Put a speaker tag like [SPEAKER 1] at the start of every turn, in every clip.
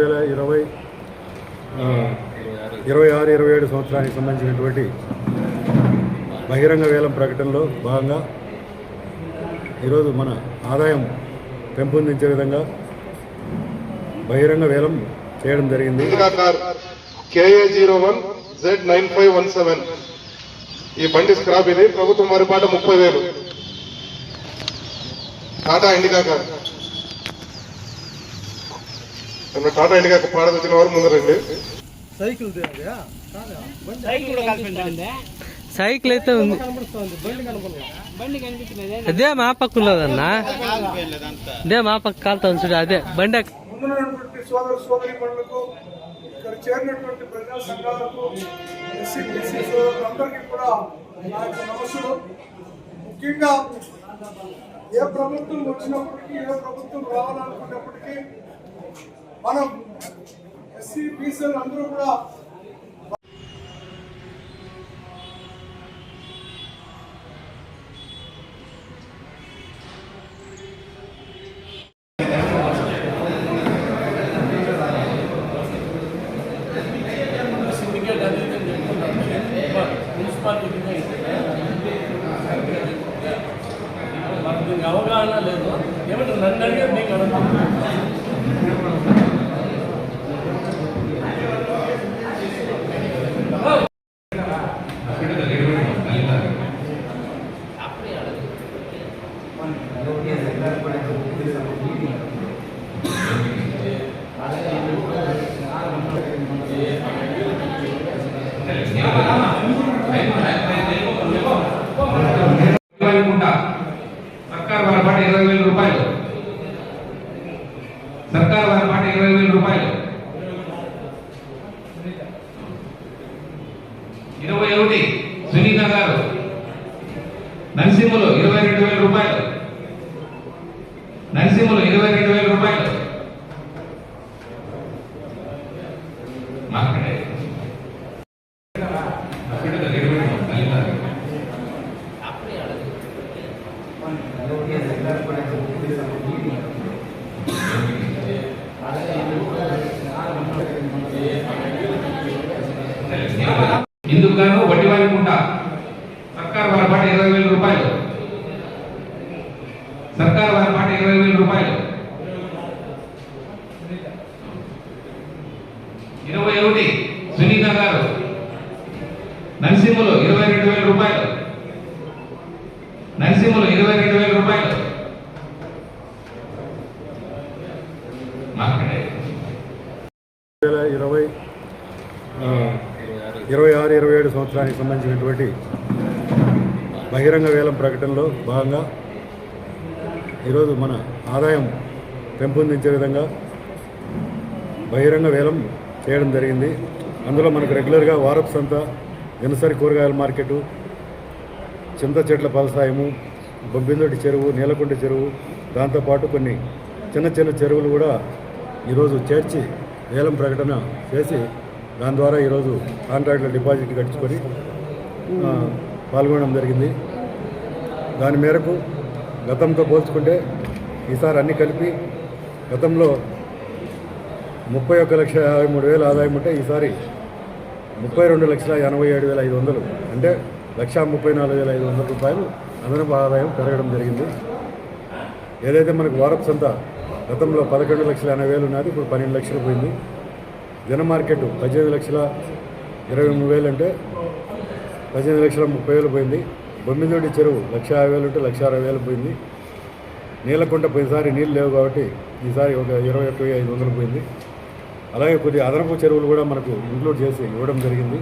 [SPEAKER 1] 2026-27 సంవత్సరానికి సంబంధించినటువంటి బహిరంగ వేలం ప్రకటనలో భాగంగా ఈరోజు మన ఆదాయం పెంపొందించే విధంగా బహిరంగ వేలం చేయడం జరిగింది.
[SPEAKER 2] KA01 Z9517 ఈ బండి స్క్రాప్. ఇది ప్రభుత్వం వారి పాట 30,000. టాటా ఇండికా కార్. టాటా ఇండికా పాట వచ్చిన వారు ముందు రండి.
[SPEAKER 3] సైకిల్ అయితే ఉంది, అదే మా పక్కలేదన్నా, అదే మా పక్క కాలుతా చూడు, అదే బండి.
[SPEAKER 4] సోదర సోదరి మనులకు, ఇక్కడ చేరినటువంటి ప్రజా సంఘాలకు, ఎస్సీ బీసీ సోదరులందరికీ కూడా నా యొక్క నమస్సులు. ముఖ్యంగా ఏ ప్రభుత్వం వచ్చినప్పటికీ, ఏ ప్రభుత్వం రావాలనుకున్నప్పటికీ మనం ఎస్సీ బీసీలు అందరూ కూడా
[SPEAKER 5] అవగాహన లేదు. ఏమంటే నన్ను అడిగారు, నీకు
[SPEAKER 6] సర్కార్ వారి పాట 20,000 రూపాయలు. సర్కార్ వారి పాట 20,000 రూపాయలు. 21 సునీత గారు నరసింహులు 22,000 రూపాయలు. నరసింహులు 22,000 రూపాయలు. మాట్లాడే ఇందుకు గాను వడ్డీవారికుంట సర్కార్ వారి పాట 20,000 రూపాయలు. సర్కార్ వారి పాట 20,000 రూపాయలు. 21 సునీత గారు నరసింహులు 22,000 రూపాయలు. నరసింహులు 22,000 రూపాయలు. మాట్లాడే
[SPEAKER 1] 2026-27 సంవత్సరానికి సంబంధించినటువంటి బహిరంగ వేలం ప్రకటనలో భాగంగా ఈరోజు మన ఆదాయం పెంపొందించే విధంగా బహిరంగ వేలం చేయడం జరిగింది. అందులో మనకు రెగ్యులర్గా వారపు సంత, దినసరి కూరగాయల మార్కెటు, చింత చెట్ల ఫలసాయము, బొబ్బిందొడ్డి చెరువు, నీలకుంట చెరువు, దాంతోపాటు కొన్ని చిన్న చిన్న చెరువులు కూడా ఈరోజు చేర్చి వేలం ప్రకటన చేసి దాని ద్వారా ఈరోజు కాంట్రాక్టుల డిపాజిట్ కట్టించుకొని పాల్గొనడం జరిగింది. దాని మేరకు గతంతో పోల్చుకుంటే ఈసారి అన్ని కలిపి గతంలో 31,53,000 ఆదాయం ఉంటే ఈసారి 32,87,500, అంటే 1,34,500 రూపాయలు అదనపు ఆదాయం పెరగడం జరిగింది. ఏదైతే మనకు వారపు సంత గతంలో 11,80,000 ఉన్నది, ఇప్పుడు 12 లక్షలు పోయింది. జన మార్కెట్ 18,23,000 అంటే 18,30,000 పోయింది. బొమ్మిదొడ్డి చెరువు 1,50,000 ఉంటే 1,60,000 పోయింది. నీలకుంట పోయినసారి నీళ్ళు లేవు కాబట్టి ఈసారి ఒక 21,500 పోయింది. అలాగే కొద్ది అదనపు చెరువులు కూడా మనకు ఇంక్లూడ్ చేసి ఇవ్వడం జరిగింది.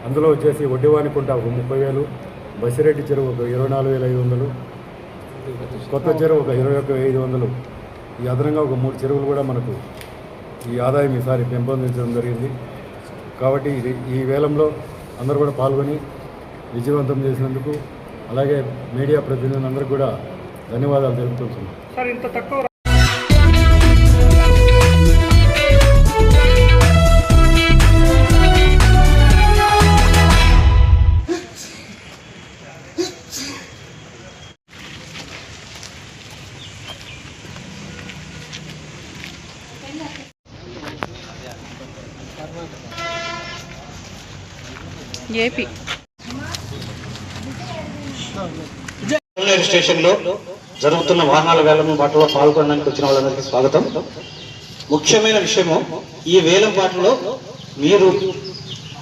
[SPEAKER 1] అందులో వచ్చేసి వడ్డివానికుంట ఒక 30,000, బసిరెడ్డి చెరువు ఒక 24,500, కొత్త చెరువు ఒక 21,500. ఈ అదనంగా ఒక 3 చెరువులు కూడా మనకు ఈ ఆదాయం ఈసారి పెంపొందించడం జరిగింది. కాబట్టి ఈ వేలంలో అందరూ కూడా పాల్గొని విజయవంతం చేసినందుకు, అలాగే మీడియా ప్రతినిధులందరికీ కూడా ధన్యవాదాలు తెలుపుతున్నాం.
[SPEAKER 7] ఏపీ
[SPEAKER 8] రైల్వే స్టేషన్లో జరుగుతున్న వాహనాల వేలం పాటలో పాల్గొనడానికి వచ్చిన వాళ్ళందరికీ స్వాగతం. ముఖ్యమైన విషయము, ఈ వేలం పాటలో మీరు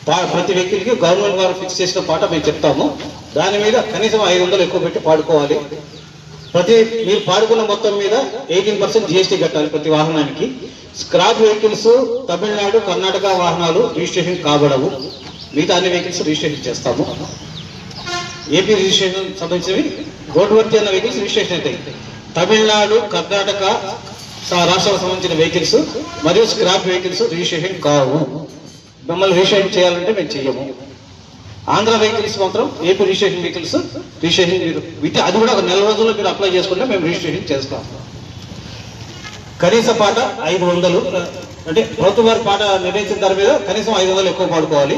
[SPEAKER 8] ప్రతి వ్యక్తికి గవర్నమెంట్ వారు ఫిక్స్ చేసిన పాట మేము చెప్తాము. దాని మీద కనీసం 500 ఎక్కువ పెట్టి పాడుకోవాలి. మీరు పాడుకున్న మొత్తం మీద 18% జీఎస్టీ కట్టాలి ప్రతి వాహనానికి. స్క్రాప్ వెహికల్స్ తమిళనాడు, కర్ణాటక వాహనాలు రిజిస్ట్రేషన్ కాబడవు. మిగతా అన్ని వెహికల్స్ రిజిస్ట్రేషన్ చేస్తాము. ఏపీ రిజిస్ట్రేషన్ సంబంధించినవి రోడ్డు వర్తి అన్న వెహికల్స్ రిజిస్ట్రేషన్ అవుతాయి. తమిళనాడు, కర్ణాటక రాష్ట్రాలకు సంబంధించిన వెహికల్స్ మరియు స్క్రాప్ వెహికల్స్ రిజిస్ట్రేషన్ కావు. మిమ్మల్ని రిజిస్ట్రేషన్ చేయాలంటే మేము చెయ్యము. ఆంధ్ర వెహికల్స్ మాత్రం ఏపీ రిజిస్ట్రేషన్ వెహికల్స్ రిజిస్ట్రేషన్ అది కూడా ఒక నెల రోజుల్లో మీరు అప్లై చేసుకుంటే మేము రిజిస్ట్రేషన్ చేస్తాం. కనీస పాట 500, అంటే ప్రభుత్వ వారి పాట నిర్ణయించిన దాని మీద కనీసం 500 ఎక్కువ పాడుకోవాలి.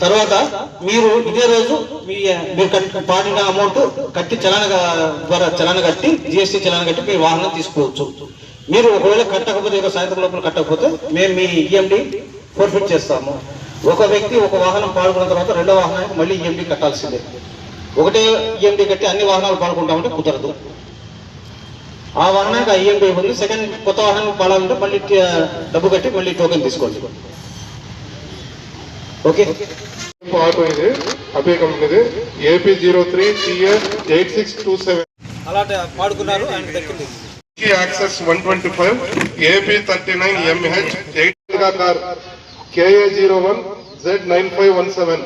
[SPEAKER 8] తర్వాత మీరు ఇదే రోజు మీరు పాడిన అమౌంట్ కట్టి చలాన కట్టి జిఎస్టీ చలాన కట్టి మీరు వాహనం తీసుకోవచ్చు. మీరు ఒకవేళ కట్టకపోతే సాయంత్రం లోపల కట్టకపోతే మేము మీ ఈఎండి ఫోర్ఫిట్ చేస్తాము. ఒక వ్యక్తి ఒక వాహనం పాల్గొన్న తర్వాత రెండో వాహనానికి మళ్ళీ ఈఎండి కట్టాల్సిందే. ఒకటే ఈఎండి కట్టి అన్ని వాహనాలు పాల్గొంటామంటే కుదరదు. ఆ వాహనానికి ఆ ఈఎండి ఉంది. సెకండ్ కొత్త వాహనం పాడాలంటే మళ్ళీ డబ్బు కట్టి మళ్ళీ టోకెన్ తీసుకోండి. ఓకే.
[SPEAKER 2] ఆటో ఇది అభయ కంపెనీది ఏపీ 03TF8627
[SPEAKER 8] అలాంటి పాడుకున్నారు. ఆయన దక్కింది
[SPEAKER 2] access 125 AP 39MH 8 car KA01 Z9517.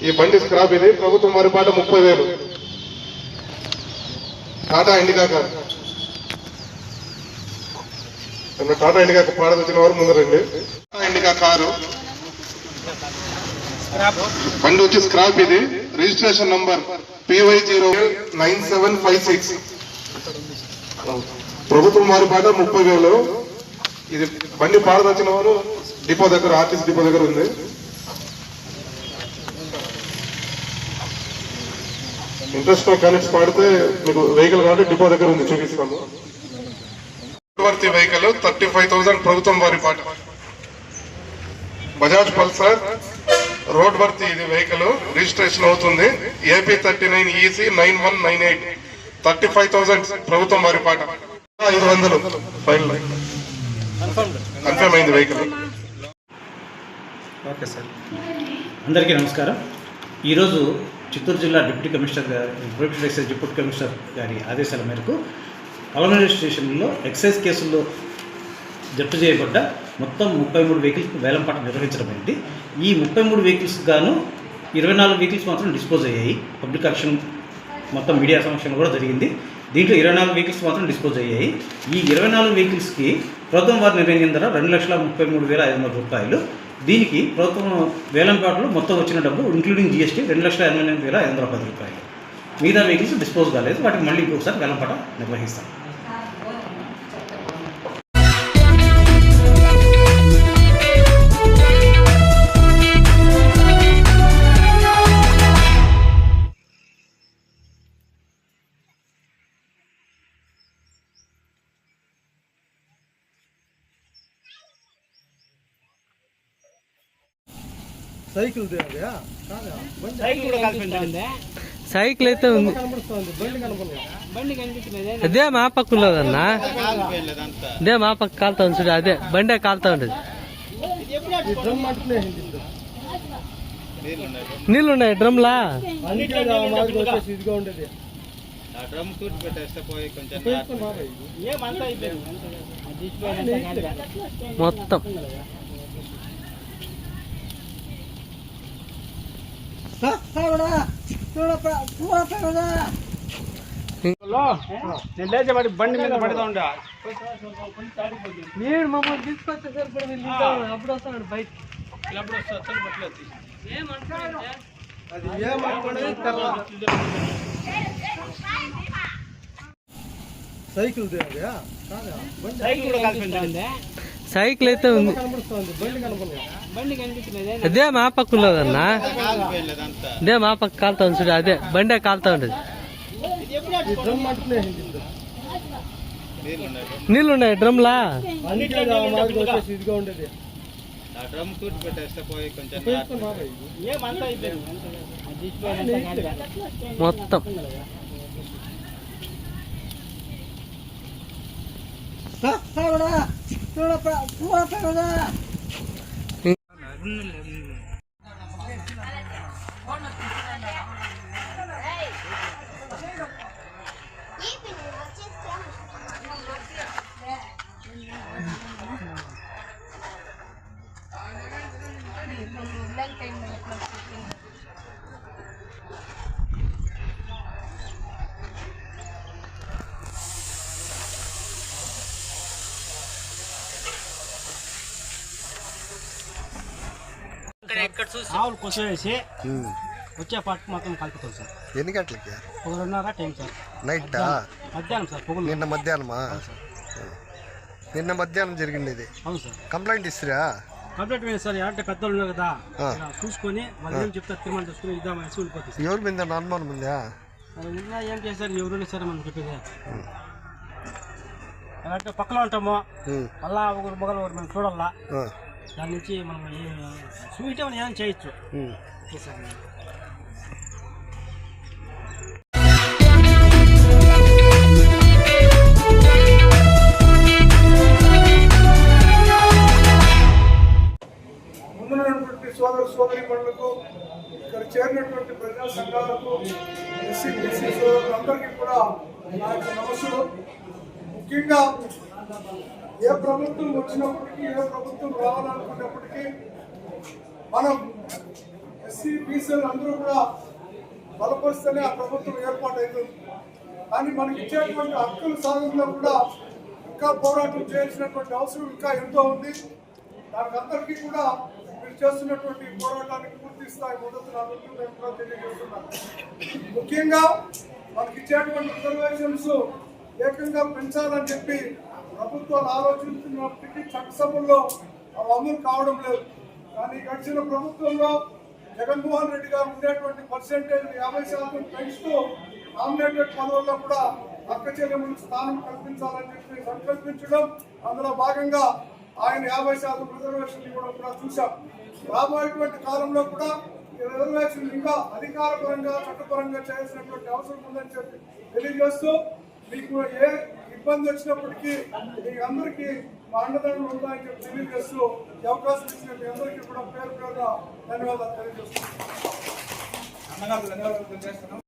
[SPEAKER 2] ఈ బండి స్క్రాప్ ఇది. ప్రభుత్వం వారి పాట 30,000. టాటా ఇండికా కార్. టాటా ఇండికా పాడదొచ్చిన వారు ముందు రండి. టాటా ఇండికా కారు బండి వచ్చి స్క్రాప్ ఇది. Registration number PY09756. ప్రభుత్వం వారి పాట 30,000. ఇది బండి పాడదొచ్చిన వారు డిపో దగ్గర, ఆర్టీసీ డిపో దగ్గర ఉంది. ఇంట్రెస్ట్ కనెక్ట్స్ పాడితే మీకు వెహికల్ కాబట్టి డిపో దగ్గర ఉంది, చూపిస్తాము. వర్తి వెహికల్ 35,000 ప్రభుత్వం వారి పాట. బజాజ్ పల్సర్ రోడ్ వర్తి ఇది వెహికల్ రిజిస్ట్రేషన్ అవుతుంది. ఏపీ 39EC 9198 35,000 ప్రభుత్వం వారి పాట. 500 ఫైనల్ కన్ఫర్మ్ అయింది వెహికల్.
[SPEAKER 8] Okay sir. అందరికీ నమస్కారం. ఈరోజు చిత్తూరు జిల్లా డిప్యూటీ కమిషనర్ గారు, డిప్యూటీ కమిషనర్ గారి ఆదేశాల మేరకు అలమనేరు స్టేషన్లో ఎక్సైజ్ కేసుల్లో జప్తు చేయబడ్డ మొత్తం 33 వెహికల్స్ వేలంపాట నిర్వహించడమైంది. ఈ 33 వెహికల్స్ గాను 24 వెహికల్స్ మాత్రం డిస్పోజ్ అయ్యాయి. పబ్లిక్ యాక్షన్ మొత్తం మీడియా సమక్షంలో కూడా జరిగింది. దీంట్లో 24 వెహికల్స్ మాత్రం డిస్పోజ్ అయ్యాయి. ఈ 24 వెహికల్స్కి ప్రభుత్వం వారి నిర్ణయం ధర 2,33,500 రూపాయలు. దీనికి ప్రభుత్వం వేలంపాటలో మొత్తం వచ్చిన డబ్బు ఇంక్లూడింగ్ జీఎస్టీ 2,89,510 రూపాయలు. మిగతా వెహికల్స్ డిస్పోజ్ కాలేదు. వాటికి మళ్ళీ ఇంకొకసారి వేలంపాట నిర్వహిస్తాం.
[SPEAKER 3] సైకిల్ అయితే ఉంది. అదే మా పక్క ఉన్నదన్నా, అదే మా పక్క కాలుతా ఉంది చూడు, అదే బండే కాలుతా ఉండేది. నీళ్ళు ఉన్నాయి డ్రమ్లా. మొత్తం
[SPEAKER 5] నేను లేచే వాడి బండి మీద పడుతూ ఉండే
[SPEAKER 3] నేను మమ్మల్ని తీసుకొచ్చేసరికి కూడా వీళ్ళు అప్పుడు వస్తాడు బయట.
[SPEAKER 5] అప్పుడు వస్తాను బట్టలు
[SPEAKER 3] సైకిల్ అయితే ఉంది. అదే మా పక్క ఉన్నదన్నా, అదే మా పక్క కాలుతా ఉంది చూడు, అదే బండే కాలుతా ఉండేది. నీళ్ళు ఉన్నాయి డ్రమ్లా. మొత్తం
[SPEAKER 7] ఆవులు కొసేసి వచ్చే పాటకు మొత్తం కలుపుతాం సార్.
[SPEAKER 9] ఎన్ని గంటలకి?
[SPEAKER 7] 1:30 టైం సార్.
[SPEAKER 9] నైటా?
[SPEAKER 7] మధ్యాహ్నం సార్. పొగలు.
[SPEAKER 9] నిన్న మధ్యాహ్నమా? నిన్న మధ్యాహ్నం జరిగింది ఇది.
[SPEAKER 7] అవును సార్.
[SPEAKER 9] కంప్లైంట్ ఇస్తారా?
[SPEAKER 7] కంప్లైంట్ వేయండి సార్. అంటే పెద్దలు ఉన్నారు కదా, చూసుకొని వాళ్ళు ఏం చెప్తారు తీర్మానం తీసుకుని ఇద్దామని వెళ్ళిపోతుంది.
[SPEAKER 9] ఎవరి మీద అనుమానం ఉందా?
[SPEAKER 7] ఇంకా ఏం చేస్తారు, ఎవరు సార్ మనం చెప్పేది. అంటే పక్కలో ఉంటాము, మళ్ళా ఒకరు మొగలు ఒకరు మనం చూడాలా, దాని నుంచి మనం స్వీట్ ఏమైనా ఏమైనా చేయొచ్చు.
[SPEAKER 4] ముందున్నటువంటి సోదరి మనులకు, ఇక్కడ చేరినటువంటి ప్రజా సంఘాలకు, ఎస్సీ బీసీ సోదరులందరికీ కూడా నా యొక్క నమస్సులు. ముఖ్యంగా ఏ ప్రభుత్వం వచ్చినప్పటికీ, ఏ ప్రభుత్వం రావాలనుకున్నప్పటికీ మనం ఎస్సీ బీసీలు అందరూ కూడా బలపరిస్తేనే ఆ ప్రభుత్వం ఏర్పాటు అవుతుంది. కానీ మనకి ఇచ్చేటువంటి హక్కుల సాధనలో కూడా ఇంకా పోరాటం చేయాల్సినటువంటి అవసరం ఇంకా ఎంతో ఉంది. దానికి అందరికీ కూడా మీరు చేస్తున్నటువంటి పోరాటానికి పూర్తి స్థాయి మద్దతు నేను కూడా తెలియజేస్తున్నాను. ముఖ్యంగా మనకి ఇచ్చేటువంటి రిజర్వేషన్స్ ఏకంగా పెంచాలని చెప్పి ప్రభుత్వాలు ఆలోచిస్తున్నప్పటికీ చట్టసభల్లో అవి అమలు కావడం లేదు. కానీ గడిచిన ప్రభుత్వంలో జగన్మోహన్ రెడ్డి గారు ఉండేటువంటి పర్సెంటేజ్ 50% పెంచుతూ నామినేటెడ్ పదవుల్లో కూడా అక్క చెల్లెములకు స్థానం కల్పించాలని చెప్పి సంకల్పించడం, అందులో భాగంగా ఆయన 50% రిజర్వేషన్ ఇవ్వడం కూడా చూశాం. రాబోయేటువంటి కాలంలో కూడా ఈ రిజర్వేషన్ ఇంకా అధికారపరంగా చట్టపరంగా చేయాల్సినటువంటి అవసరం ఉందని చెప్పి తెలియజేస్తూ, మీకు ఏ ఇబ్బంది వచ్చినప్పటికీ మీ అందరికీ మా అండదండలు ఉంటాయని చెప్పి తెలియజేస్తూ ఈ అవకాశం ఇచ్చిన మీ అందరికీ కూడా పేరు పేరుగా ధన్యవాదాలు తెలియజేస్తున్నాను.